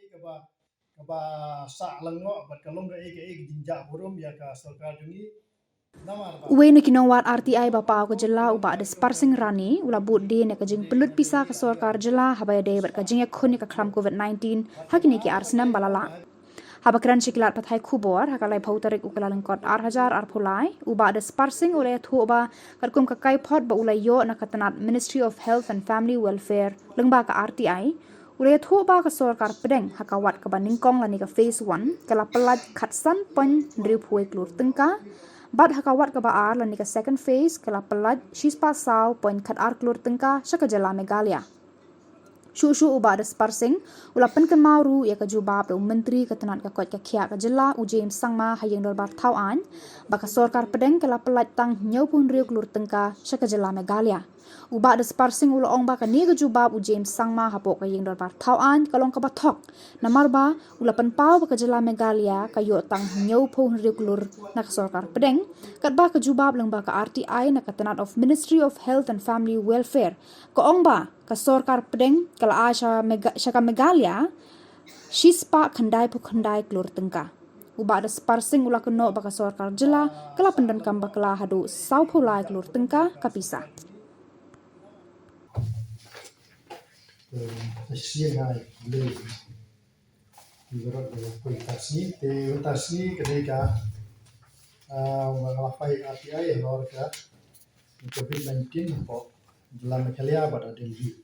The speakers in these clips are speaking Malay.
kaba sa langno bat kalong ga ege jinja burum ya ka Sorkar dungi Uwei na kinongwad RTI bapa ko Jylla uba Desparsing Rani ula buddien ka jingpynlut Pisa ka Sorkar Jylla haba iadei ka jingiakhun ka khlam COVID-19 hakini ki arsnem balala. Haba kren sikilat pathai Khubor hakalai tarik kyllalyngkot arhajar arpulai uba Desparsing ula iathuh uba karkum ka kaiphod ba ula yo na tnat Ministry of Health and Family Welfare lyngba ka RTI ula iathuh ba ka Sorkar pedeng hakawat ka baningkong lani ka phase 1 kala pelat khatsan pon drip huai Klur tengka Bad hakawat ka baar lani ka second phase kala pelat shispa saw point khat ar Klur tengka syaka Jylla Meghalaya. Shu uba Desparsing ula penken mauru ya ka jubab do menteri ka tnat ka kot ka khia ka Jylla James Sangma hayeng dorbar tauan baka Sorkar pedeng kala pelat tang nyaupun riu Klur tengka syaka Jylla Meghalaya. Uba Desparsing ula ong ba ka ni ka jubab James Sangma hapok ka yeng dorbar tauan kalong ka bathok namarba ula penpau ka Jylla Meghalaya ka yo tang nyaupun riu Klur na ka Sorkar pedeng kat ba ka jubab lengba ka RTI na ka tnat of Ministry of Health and Family Welfare ka ong ba ka Sorkar pedeng kala syaka Meghalaya shispa khandai pu khandai Klur tengka. Uba Desparsing ula Kynnoh baka Sorkar Jylla kala Pyndonkam Bakla hadu saupulai Klur tengka ka Pisa. Tasiyai le ibarat kualitasni kualitasni ketika mengalafai RTI lor ka COVID-19 po Jylla Meghalaya pada Delhi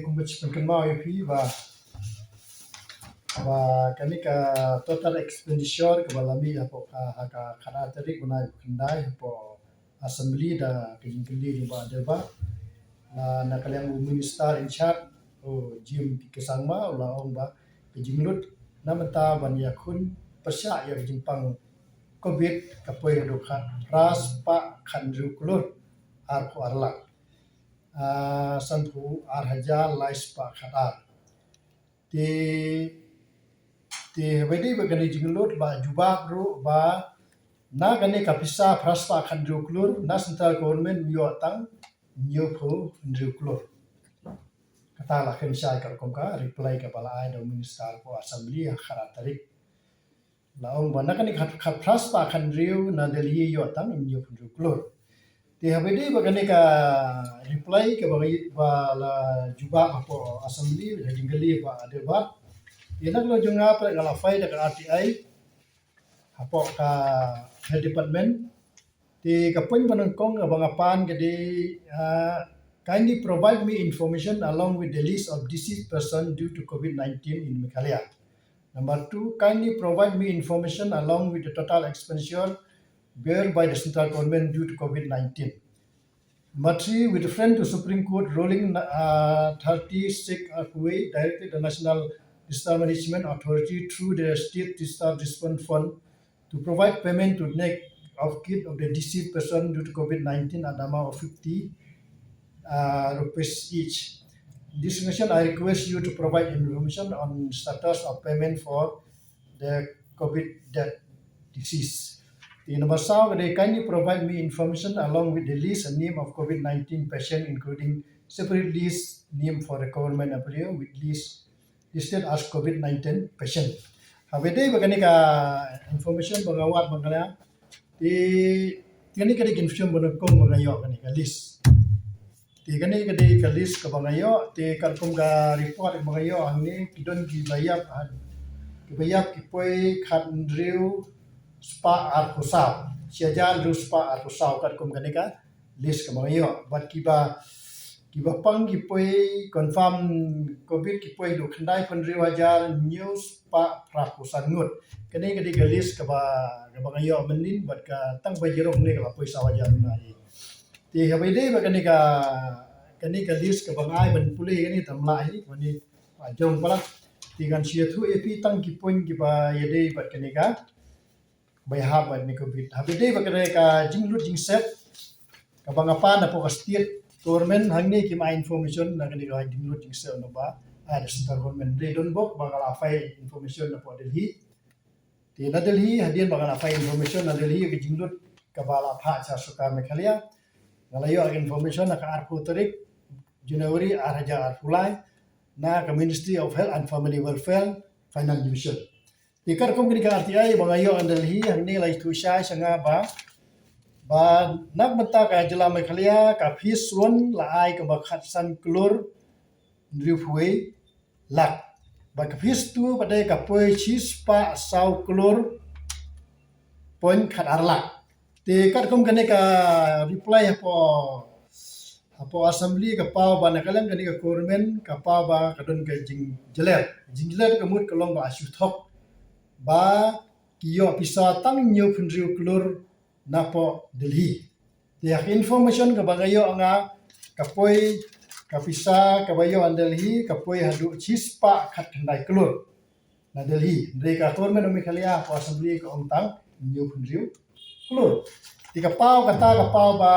kumbach penkenmau yapi ba kami ka total expenditure ke balami apo ka khana tarik bunai kendai apo assembly da kejingkeli di ba deba na kaliang minister in charge James Sangma ula ong ba kejinglut namata jingiakhun persya ya jimpang COVID kapoi dokhat ras pa khandru Klur arko arla sanpu arhaja lais pa khadar ti wedi bagani jinglut ba jubab ru ba na gani kapisa pras pa khandru Klur na central government yo tang new po Klur kata lah kensyai ka reply ka bala ai do minister po assembly khara tarik laong bana kan khat pras pa khandriu na Delhi yo tang new po Klur ti habedi bagani ka reply ka bala juba po assembly jinggali pa adeba inak lo junga pa ngala fai da RTI apo ka health department ti kapun panangkong abangapan kadi kindly provide me information along with the list of deceased person due to COVID-19 in Meghalaya. Number 2, kindly provide me information along with the total expenditure bear by the central government due to COVID-19. Number 3, with reference to Supreme Court ruling 36 of Uwei directed the National Disaster Management Authority through the State Disaster Response Fund to provide payment to neck of kit of the deceased person due to COVID-19 at the amount of 50 rupees each. This question, I request you to provide information on status of payment for the COVID death disease. The number 7, they kindly provide me information along with the list and name of COVID-19 patient, including separate list name for the government employee with list listed as COVID-19 patient. Habede bagani ka information bangawat bangala di kani kadi information bonokong bangayo kani ka list. Ti kani kadi ka list ka bangayo ti karkum ka report bangayo angni kidon kibayap kipoi khandriu spa arkusaw siaja lu spa arkusaw karkum kani ka list ka bangayo bat kiba pang kipoi confirm COVID kipoi do khandai pandriu hajar news pa prakusan ngut kani kadi ka list ka bangayo menin bat ka tang bajirong ni ka poi sawaja nai ti habide ba kani ka list ka bangai ban puli kani tamlai wani jong pala ti kan iathuh epi tang ki point ki ba iadei bat kani ka bai haba ni COVID habide ba kani ka jinglut jingset ka bangapa na po ka state government hangni ki ma information na kani ka jinglut jingset no ba ada central government they don't book bangala fai information na po Delhi ti na Delhi hadian bangala fai information na Delhi ki jinglut ka bala pha cha Sorkar Meghalaya ngalayo information na ka arpu tarik Januari arhaja arpulai na ke Ministry of Health and Family Welfare Finance Division. Tikar kom kini ka RTI bangayo andalhi hangni lai tu syai sanga ba nak benta ka Jylla Meghalaya ka phis won la ai ka ba khat san Klur Uwei lak ba ka phis tu badai ka poi chis pa sau Klur point khat arlak. Tikar kom kini ka reply apo assembly ka pau ba nakalang kani ka government ka pau ba kadon ka jinglet ka mut kalong ba asu thok ba kiyo Pisa tang nyu phunriu Klur napo Delhi. Tiak information ka bangayo anga kapoi ka Pisa ka bayo an Delhi kapoi hadu chispa khat khandai Klur na Delhi. Mereka government Meghalaya ko assembly ka ongtang nyu phunriu Klur. Tika pau kata ka pau ba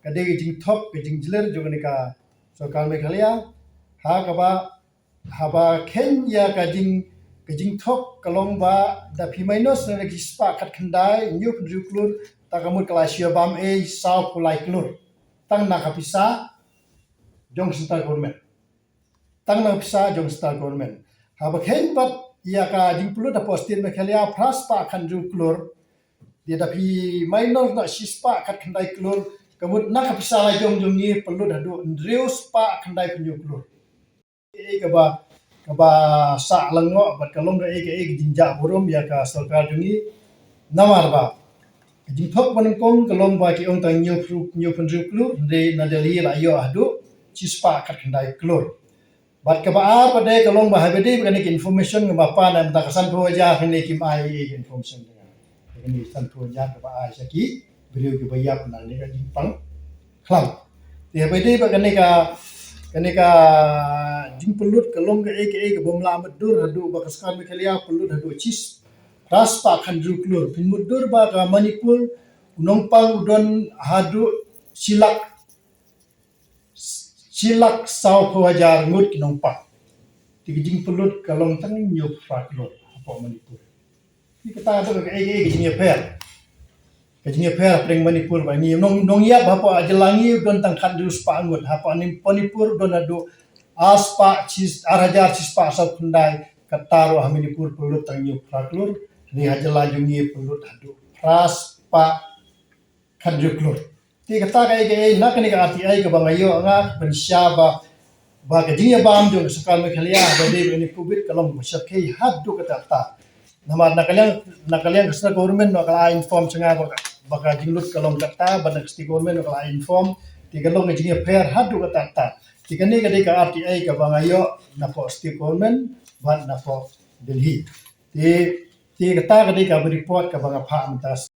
kadai jing thop ke jing jler jogani ka Sorkar Meghalaya haba Kenya ka jing thop kalong ba da pimainos na kispa khat khandai nyu phunriu Klur takamut kelasio bam sau pulai Klur tang na ka Pisa jong star government tang na Pisa jong star government haba khen bat ia ka jingpynlut da postin Meghalaya pras pa khanju Klur dia tapi minor na sispa kat khandai Klur kamut na ka Pisa lai jong ni perlu hadu ndrius pa khandai penyu Klur ka ba sa lengo bat kalong ga jinja borom ya ka Sorkar jungi namar ba jing thok panengkong kalong ba ki ong tang nyu phunju Klur de na Delhi la yo hadu sispa kat khandai Klur bat ka ba pada kalong ba habedi kan information ba pa na ta kasan pho ja kene kim ai information ini santu ja ka ba ai saki beliau ke bayap na ne ka jimpang khlam te habedi ba kene ka jingpynlut kalong ga bomla madur hadu ba kaskar Meghalaya pynlut hadu chis ras pa khanju Klur pinmudur ba ka Manipur nongpang udon hadu silak sau hajar ngut kinongpang tigi jingpynlut kalong tang nyu fra Klur apa Manipur ni kata tu ka jingia per pring Manipur ba ni nong ya bapa ajelangi don tang khat dus pa ngut hapa ni Manipur don adu aspa chis arajar chispa sa kundai kataro Manipur pynlut tang nyu fra Klur ni hajala jungi pynlut hadu pras pa khanju Klur ti kata kai nak ni ka RTI ka bangayo anga pensya ba ka jingia bam jo Sorkar Meghalaya ba de ni COVID kalong musakei hadu kata nama nakalyang kesna government no kala inform senga baka jinglut kalong kata badak sti government no kala inform ti kalong jingia per hadu kata ti kani ka RTI ka bangayo na po sti government ban na po Delhi ti kata ka report ka banga pha mentas